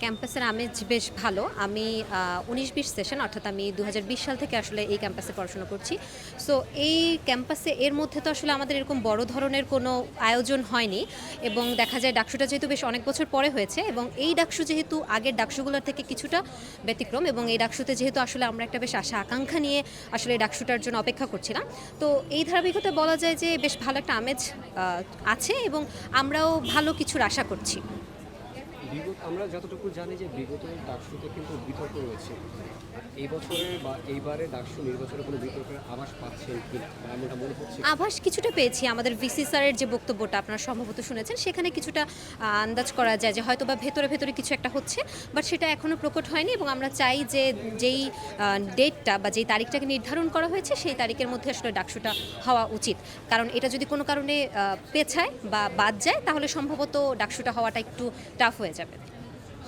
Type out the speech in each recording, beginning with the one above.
ক্যাম্পাসের আমেজ বেশ ভালো। আমি ১৯-২০ সেশন অর্থাৎ আমি ২০২০ সাল থেকে আসলে এই ক্যাম্পাসে পড়াশোনা করছি। সো এই ক্যাম্পাসে এর মধ্যে তো আসলে আমাদের এরকম বড় ধরনের কোনো আয়োজন হয়নি এবং দেখা যায় ডাকসুটা যেহেতু বেশ অনেক বছর পরে হয়েছে এবং এই ডাকসু যেহেতু আগের ডাকসুগুলোর থেকে কিছুটা ব্যতিক্রম এবং এই ডাকসুতে যেহেতু আসলে আমরা একটা বেশ আশা আকাঙ্ক্ষা নিয়ে আসলে এই ডাকসুটার জন্য অপেক্ষা করছিলাম। তো এই ধারাবাহিকতায় বলা যায় যে বেশ ভালো একটা আমেজ আছে এবং আমরাও ভালো কিছুর আশা করছি। আমরা যতটুকু জানি যে বিগত ডাকসুতে কিন্তু বিতর্ক রয়েছে। আর এই বছরের বা এইবারের ডাকসু নির্বাচনে কোনো বিতর্কের আভাস পাচ্ছেন কিনা বা এমনটা মনে হচ্ছে? আভাস কিছুটা পেয়েছি আমাদের ভিসি স্যারের যে বক্তব্যটা আপনারা সম্ভবত শুনেছেন সেখানে কিছুটা আন্দাজ করা যায় যে হয়তো বা ভেতরে ভেতরে কিছু একটা হচ্ছে, বাট সেটা এখনও প্রকট হয়নি এবং আমরা চাই যে যেই ডেটটা বা যেই তারিখটাকে নির্ধারণ করা হয়েছে সেই তারিখের মধ্যে আসলে ডাকসুটা হওয়া উচিত। কারণ এটা যদি কোনো কারণে পেছায় বা বাদ যায় তাহলে সম্ভবত ডাকসুটা হওয়াটা একটু টাফ হয়ে যাবে।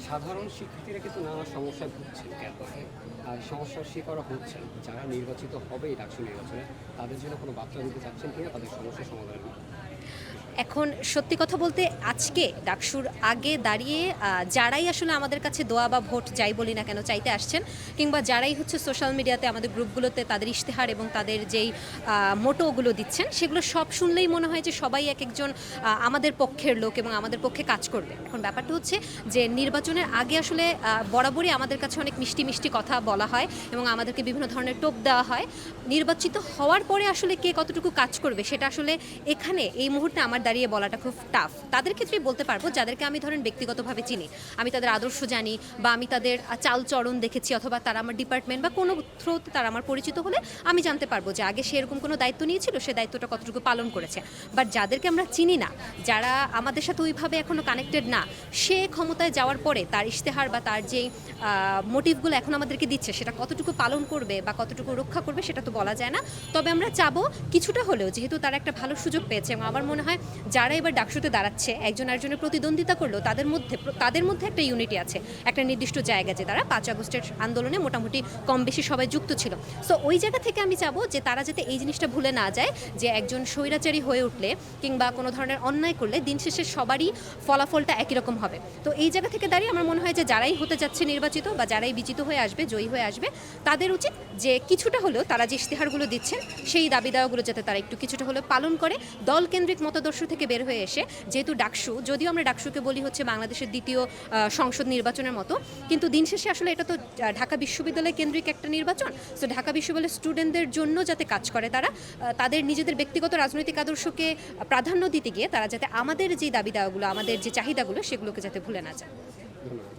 সাধারণ শিক্ষার্থীরা কিন্তু নানা সমস্যায় ভুগছেন ক্যাম্পাসে, আর সমস্যার শিকার হচ্ছেন। যারা নির্বাচিত হবে এই ডাকসু নির্বাচনে, তাদের জন্য কোনো বার্তা দিতে চাচ্ছেন কিনা তাদের সমস্যার সমাধানের? এখন সত্যি কথা বলতে আজকে ডাকসুর আগে দাঁড়িয়ে যারাই আসলে আমাদের কাছে দোয়া বা ভোট যাই বলি না কেন চাইতে আসছেন, কিংবা যারাই হচ্ছে সোশ্যাল মিডিয়াতে আমাদের গ্রুপগুলোতে তাদের ইশতেহার এবং তাদের যেই মোটোগুলো দিচ্ছেন সেগুলো সব শুনলেই মনে হয় যে সবাই এক একজন আমাদের পক্ষের লোক এবং আমাদের পক্ষে কাজ করবে। এখন ব্যাপারটা হচ্ছে যে নির্বাচনের আগে আসলে বরাবরই আমাদের কাছে অনেক মিষ্টি মিষ্টি কথা বলা হয় এবং আমাদেরকে বিভিন্ন ধরনের টোপ দেওয়া হয়। নির্বাচিত হওয়ার পরে আসলে কে কতটুকু কাজ করবে সেটা আসলে এখানে এই মুহূর্তে আমার দাঁড়িয়ে বলাটা খুব টাফ। তাদের ক্ষেত্রেই বলতে পারবো যাদেরকে আমি ধরেন ব্যক্তিগতভাবে চিনি, আমি তাদের আদর্শ জানি বা আমি তাদের চালচরণ দেখেছি, অথবা তারা আমার ডিপার্টমেন্ট বা কোনো থ্রোতে তারা আমার পরিচিত হলে আমি জানতে পারবো যে আগে সে এরকম কোনো দায়িত্ব নিয়েছিল, সে দায়িত্বটা কতটুকু পালন করেছে। বাট যাদেরকে আমরা চিনি না, যারা আমাদের সাথে ওইভাবে এখনও কানেক্টেড না, সে ক্ষমতায় যাওয়ার পরে তার ইশতেহার বা তার যেই মোটিভগুলো এখন আমাদেরকে দিচ্ছে সেটা কতটুকু পালন করবে বা কতটুকু রক্ষা করবে সেটা তো বলা যায় না। তবে আমরা চাবো কিছুটা হলেও, যেহেতু তারা একটা ভালো সুযোগ পেয়েছে এবং আমার মনে হয় যারা এবার ডাকসুতে দাঁড়াচ্ছে একজন আরেকজনের প্রতিদ্বন্দ্বিতা করলেও তাদের মধ্যে একটা ইউনিটি আছে, একটা নির্দিষ্ট জায়গা যে তারা 5 আগস্টের আন্দোলনে মোটামুটি কম বেশি সবাই যুক্ত ছিল। সো ওই জায়গা থেকে আমি চাবো যে তারা যাতে এই জিনিসটা ভুলে না যায় যে একজন স্বৈরাচারী হয়ে উঠলে কিংবা কোনো ধরনের অন্যায় করলে দিন শেষে সবারই ফলাফলটা একই রকম হবে। তো এই জায়গা থেকে দাঁড়িয়ে আমার মনে হয় যে যারাই হতে যাচ্ছে নির্বাচিত বা যারাই বিজিত হয়ে আসবে, জয়ী হয়ে আসবে, তাদের উচিত যে কিছুটা হলেও তারা যে ইশতেহারগুলো দিচ্ছেন সেই দাবি দাওয়াগুলো যাতে তারা একটু কিছুটা হলেও পালন করে, দলকেন্দ্রিক মতাদর্শ থেকে বের হয়ে এসে। যেহেতু ডাকসু, যদিও আমরা ডাকসুকে বলি হচ্ছে বাংলাদেশের দ্বিতীয় সংসদ নির্বাচনের মতো, কিন্তু দিন শেষে আসলে এটা তো ঢাকা বিশ্ববিদ্যালয় কেন্দ্রিক একটা নির্বাচন। সো ঢাকা বিশ্ববিদ্যালয়ের স্টুডেন্টদের জন্য যাতে কাজ করে তারা, তাদের নিজেদের ব্যক্তিগত রাজনৈতিক আদর্শকে প্রাধান্য দিতে গিয়ে তারা যাতে আমাদের যে দাবি দাওয়াগুলো, আমাদের যে চাহিদাগুলো সেগুলোকে যাতে ভুলে না যায়। ধন্যবাদ।